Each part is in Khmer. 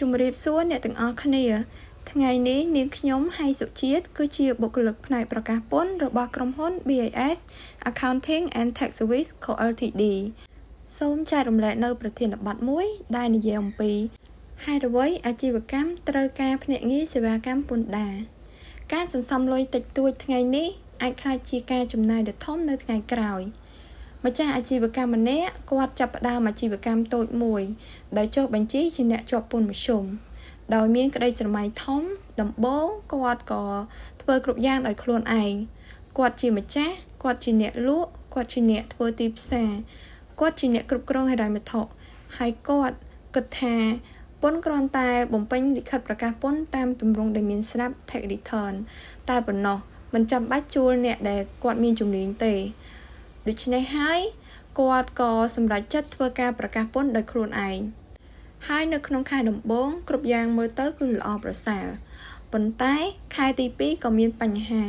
ជំរាបសួរអ្នកទាំងអស់គ្នាថ្ងៃនេះនាងខ្ញុំហៃសុជាតិគឺជាបុគ្គលិកផ្នែកប្រកាសពន្ធរបស់ក្រុមហ៊ុន BIS Accounting and Tax Service Co Ltd សូមចែករំលែកនៅប្រធានបទមួយដែលនិយាយអំពីហេតុអ្វីអាជីវកម្មត្រូវការភ្នាក់ងារសេវាកម្មពន្ធដារការសន្សំលុយតិចតួចថ្ងៃនេះអាចក្លាយជាការចំណាយដ៏ធំនៅថ្ងៃក្រោយម្ចាស់អាជីវកម្មម្នាក់គាត់ចាប់ផ្ដើមអាជីវកម្មតូចមួយដោយចុះបញ្ជីជាអ្នកជាប់ពន្ធមធ្យមដោយមានក្តីស្រមៃធំដំបូងគាត់ក៏ធ្វើគ្រប់យ៉ាងដោយខ្លួនឯងគាត់ជាម្ចាស់គាត់ជាអ្នកលក់គាត់ជាអ្នកធ្វើទីផ្សារគាត់ជាអ្នកគ្រប់គ្រងហិរញ្ញវត្ថុហើយគាត់គិតថាពន្ធគ្រាន់តែបំពេញលិខិតប្រកាសពន្ធតាមទម្រង់ដែលមានស្រាប់ tax return តែប៉ុណ្ណោះមិនចាំបាច់ជួលអ្នកដែលគាត់មានជំនាញទេដូច្នេះហើយគាត់ក៏សម្រេចចិត្តធ្វើការប្រកាសពន្ធដោយខ្លួនឯងហើយនៅក្នុងខែដំបូងគ្រប់យ៉ាងមើលទៅគឺល្អប្រសើរប៉ុន្តែខែទី2ក៏មានបញ្ហា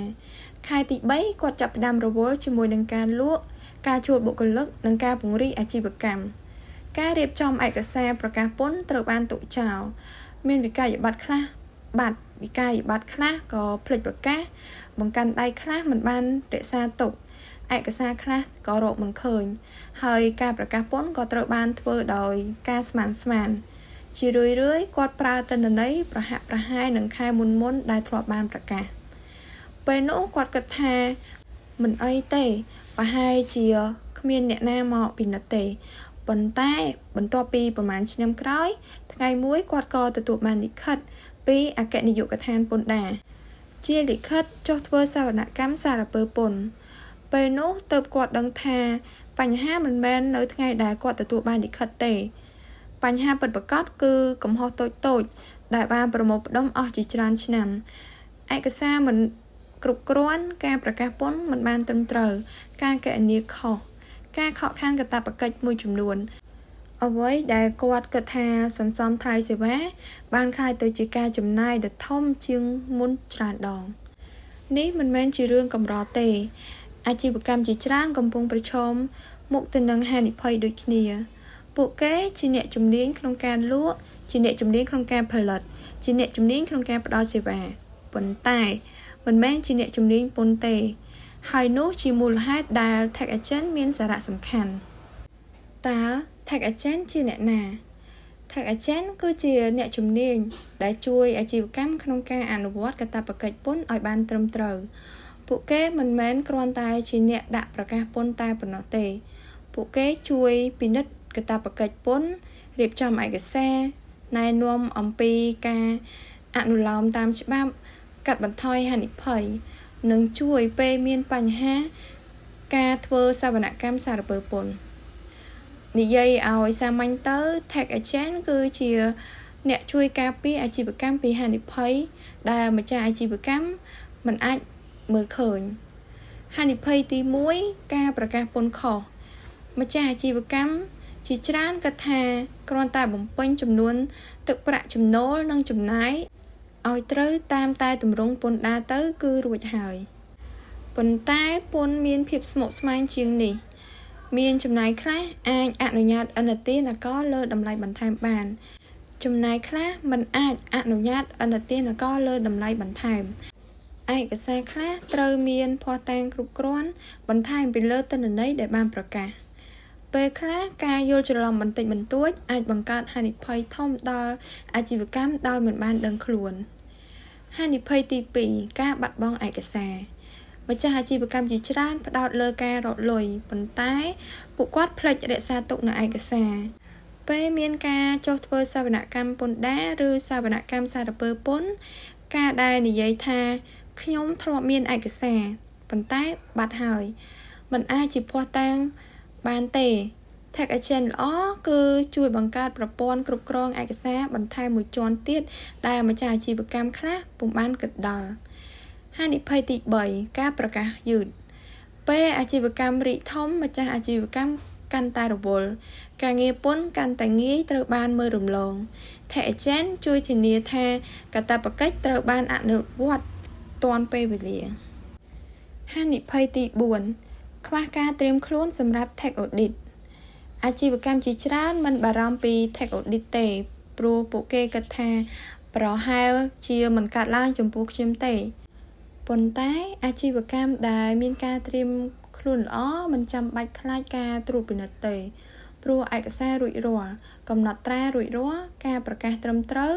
ខែទី3គាត់ចាប់ផ្ដើមរវល់ជាមួយនឹងការលក់ការជួលបុគ្គលិកនិងការពង្រីកអាជីវកម្មការរៀបចំឯកសារប្រកាសពន្ធត្រូវបានទុកចោលមានវិក័យប័ត្រខ្លះវិក័យប័ត្រខ្លះក៏ភ្លេចប្រកាសបង្កាន់ដៃខ្លះមិនបានរក្សាទុកឯកសារខ្លះក៏រកមិនឃើញហើយការប្រកាសពន្ធក៏ត្រូវបានធ្វើដោយការស្មានជារឿយគាត់ប្រើទិន្នន័យប្រហាក់ប្រហែលនឹងខែមុនដែលធ្លាប់បានប្រកាសពេលនោះគាត់គិតថាមិនអីទេប្រហែលជាគ្មានអ្នកណាមកពិនិត្យទេប៉ុន្តែបន្ទាប់ពីប្រហែលឆ្នាំក្រោយថ្ងៃមួយគាត់ក៏ទទួលបានលិខិតពីអគ្គនាយកដ្ឋានពន្ធដារជាលិខិតចុះធ្វើសវនកម្មសារពើពន្ធពេលនោះទើបគាត់ដឹងថាបញ្ហាមិនមែននៅថ្ងៃដែលគាត់ទទួលបានលិខិតទេបញ្ហាពិតប្រាកដគឺកំហុសតូចដែលបានប្រមូលផ្ដុំអស់ជាច្រើនឆ្នាំឯកសារមិនគ្រប់គ្រាន់ការប្រកាសពន្ធមិនបានត្រឹមត្រូវការគណនាខុសការខកខានកាតព្វកិច្ចមួយចំនួនអ្វីដែលគាត់គិតថាសន្សំថ្លៃសេវាបានក្លាយទៅជាការចំណាយដ៏ធំជាងមុនច្រើនដងនេះមិនមែនជារឿងកម្រទេអាជីវកម្មជាច្រើនកំពុងប្រឈមមុខទៅនឹងហានិភ័យដូចគ្នាពួកគេជាអ្នកជំនាញក្នុងការលក់ជាអ្នកជំនាញក្នុងការផលិតជាអ្នកជំនាញក្នុងការផ្ដល់សេវាប៉ុន្តែមិនមែនជាអ្នកជំនាញពន្ធទេហើយនោះជាមូលហេតុដែល tax agent មានសារៈសំខាន់តើ tax agent ជាអ្នកណា tax agent គឺជាអ្នកជំនាញដែលជួយអាជីវកម្មក្នុងការអនុវត្តកាតព្វកិច្ចពន្ធឲ្យបានត្រឹមត្រូវពួកគេមិនមែនគ្រាន់តែជាអ្នកដាក់ប្រកាសពន្ធតែប៉ុណ្ណោះទេពួកគេជួយពិនិត្យកាតព្វកិច្ចពន្ធរៀបចំឯកសារណែនាំអំពីការអនុលោមតាមច្បាប់កាត់បន្ថយហានិភ័យនិងជួយពេលមានបញ្ហាការធ្វើសវនកម្មសារពើពន្ធនិយាយឲ្យសាមញ្ញទៅ tax agent គឺជាអ្នកជួយការពារអាជីវកម្មពីហានិភ័យដែលម្ចាស់អាជីវកម្មមិនអាចមើលឃើញហានិភ័យទី1ការប្រកាសពន្ធខុសម្ចាស់អាជីវកម្មជាច្រើនគិតថាគ្រាន់តែបំពេញចំនួនទឹកប្រាក់ចំណូលនិងចំណាយឲ្យត្រូវតាមតែទម្រង់ពន្ធដារទៅគឺរួចហើយប៉ុន្តែពន្ធមានភាពស្មុគស្មាញជាងនេះមានចំណាយខ្លះអាចអនុញ្ញាតឥណទាននគរលើតម្លៃបន្ថែមបានចំណាយខ្លះមិនអាចអនុញ្ញាតឥណទាននគរលើតម្លៃបន្ថែមឯកសារខ្លះត្រូវមានភស្តុតាងគ្រប់គ្រាន់បន្ថែមពីលើទិន្នន័យដែលបានប្រកាសពេលខ្លះការយល់ច្រឡំបន្តិចបន្តួចអាចបង្កើតហានិភ័យធំដល់អាជីវកម្មដោយមិនបានដឹងខ្លួនហានិភ័យទី2ការបាត់បង់ឯកសារម្ចាស់អាជីវកម្មជាច្រើនផ្ដោតលើការរកលុយប៉ុន្តែពួកគាត់ភ្លេចរក្សាទុកនៅឯកសារពេលមានការចុះធ្វើសវនកម្មពន្ធដារឬសវនកម្មសារពើពន្ធការដែលនិយាយថាខ្ញុំធ្លាប់មានឯកសារប៉ុន្តែបាត់ហើយមិនអាចជាភស្តុតាងបានទេ tax agent ល្អគឺជួយបង្កើតប្រព័ន្ធគ្រប់គ្រងឯកសារបន្ថែមមួយជាន់ទៀតដែលម្ចាស់អាជីវកម្មខ្លះពុំបានគិតដល់ហានិភ័យទី3ការប្រកាសយឺតពេលអាជីវកម្មរីកធំម្ចាស់អាជីវកម្មកាន់តែរវល់ការងារពន្ធកាន់តែងាយត្រូវបានមើលរំលង tax agent ជួយធានាថាកាតព្វកិច្ចត្រូវបានអនុវត្តទាន់ពេលវេលាហានិភ័យទី4ខ្វះការត្រៀមខ្លួនសម្រាប់ tax audit អាជីវកម្មជាច្រើនមិនបារម្ភពី tax audit ទេ ព្រោះពួកគេគិតថាប្រហែលជាមិនកាត់ឡើងចំពោះខ្ញុំទេប៉ុន្តែអាជីវកម្មដែលមានការត្រៀមខ្លួនល្អមិនចាំបាច់ខ្លាចការត្រួតពិនិត្យទេព្រោះឯកសាររួចរាល់កំណត់ត្រារួចរាល់ការប្រកាសត្រឹមត្រូវ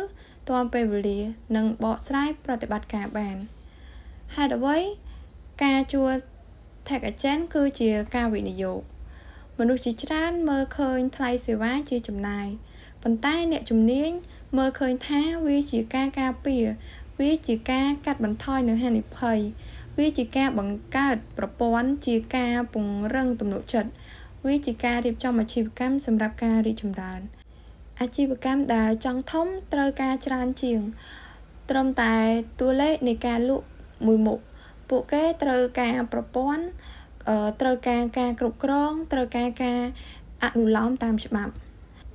ទាន់ពេលវេលានិងបកស្រាយប្រតិបត្តិការបានហេតុអ្វីការជួល Tech Agent គឺជាការវិនិយោគមនុស្សជាច្រើនមើលឃើញថ្លៃសេវាជាចំណាយប៉ុន្តែអ្នកជំនាញមើលឃើញថាវាជាការការពារវាជាការកាត់បន្ថយនូវហានិភ័យវាជាការបង្កើតប្រព័ន្ធជាការពង្រឹងទំនុកចិត្តវាជាការរៀបចំអាជីវកម្មសម្រាប់ការរីកចម្រើនអាជីវកម្មដែលចង់ធំត្រូវការច្រើនជាងត្រឹមតែតួលេខនៃការលក់មួយមុខពួកគេត្រូវការប្រព័ន្ធត្រូវការការគ្រប់គ្រងត្រូវការការអនុលោមតាមច្បាប់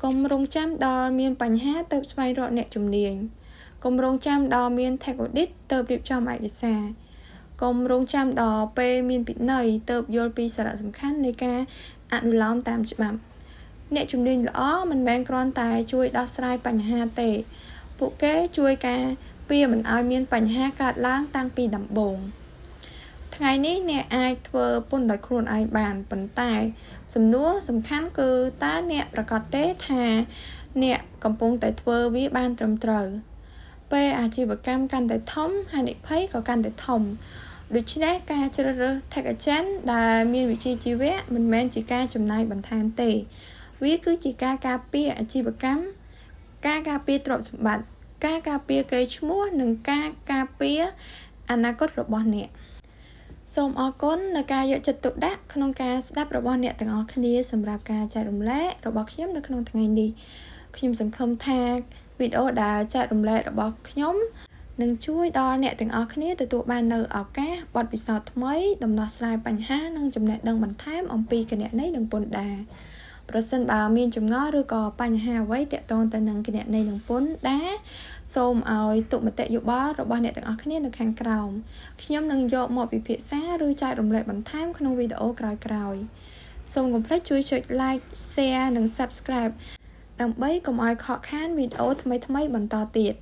កុំរងចាំដល់មានបញ្ហាទៅស្វែងរកអ្នកជំនាញកុំរងចាំដល់មាន Tech Audit ទៅរៀបចំឯកសារកុំរងចាំដល់ពេលមានពិន័យទៅយល់ពីសារៈសំខាន់នៃការអនុលោមតាមច្បាប់អ្នកជំនាញល្អមិនមែនគ្រាន់តែជួយដោះស្រាយបញ្ហាទេពួកគេជួយការពារមិនឲ្យមានបញ្ហាកើតឡើងតាំងពីដំបូងថ្ងៃនេះអ្នកអាចធ្វើពន្ធដោយខ្លួនឯងបានប៉ុន្តែសំណួរសំខាន់គឺតើអ្នកប្រកាសទេថាអ្នកកំពុងតែធ្វើវាបានត្រឹមត្រូវពេលអាជីវកម្មកាន់តែធំហានិភ័យក៏កាន់តែធំដូច្នេះការជ្រើសរើស Tech Agent ដែលមានវិជ្ជាជីវៈមិនមែនជាការចំណាយបន្ថែមទេវាគឺជាការការពារអាជីវកម្មការការពារទ្រព្យសម្បត្តិការការពារកេរ្តិ៍ឈ្មោះនិងការការពារអនាគតរបស់អ្នកសូមអរគុណនៅការយកចិត្តទុកដាក់ក្នុងការស្ដាប់របស់អ្នកទាំងអស់គ្នាសម្រាប់ការចែករំលែករបស់ខ្ញុំនៅក្នុងថ្ងៃនេះខ្ញុំសង្ឃឹមថាវីដេអូដែលចែករំលែករបស់ខ្ញុំនឹងជួយដល់អ្នកទាំងអស់គ្នាទទួលបាននូវឱកាសបទពិសោធន៍ថ្មីដំណោះស្រាយបញ្ហានិងចំណេះដឹងបន្ថែមអំពីគណនេយ្យនិងពន្ធដារប្រសិនបើមានចម្ងល់ឬក៏បញ្ហាអ្វីទាក់ទងទៅនឹងគណនេយ្យនិងពន្ធដារសូមឲ្យទុកមតិយោបល់របស់អ្នកទាំងអស់គ្នានៅខាងក្រោមខ្ញុំនឹងយកមកពិភាក្សាឬចែករំលែកបន្ថែមក្នុងវីដេអូក្រោយៗសូមកុំភ្លេចជួយចុច like share និង subscribe ដើម្បីកុំឲ្យខកខានវីដេអូថ្មីៗបន្តទៀត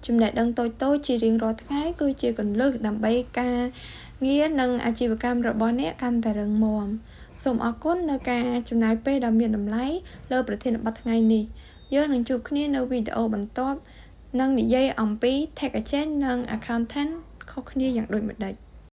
ចំណេះដឹងតូចៗជារៀងរាល់ថ្ងៃគឺជាគន្លឹះដើម្បីការងារនិងអាជីវកម្មរបស់អ្នកកាន់តែរឹងមាំសូមអរគុណនៅការចំណាយពេលដ៏មានតម្លៃលើប្រធានបទថ្ងៃនេះយើងនឹងជួបគ្នានៅវីដេអូបន្ទាប់និងនិយាយអំពី Tech Agent និង Accountant ខុសគ្នាយ៉ាងដូចម្តេច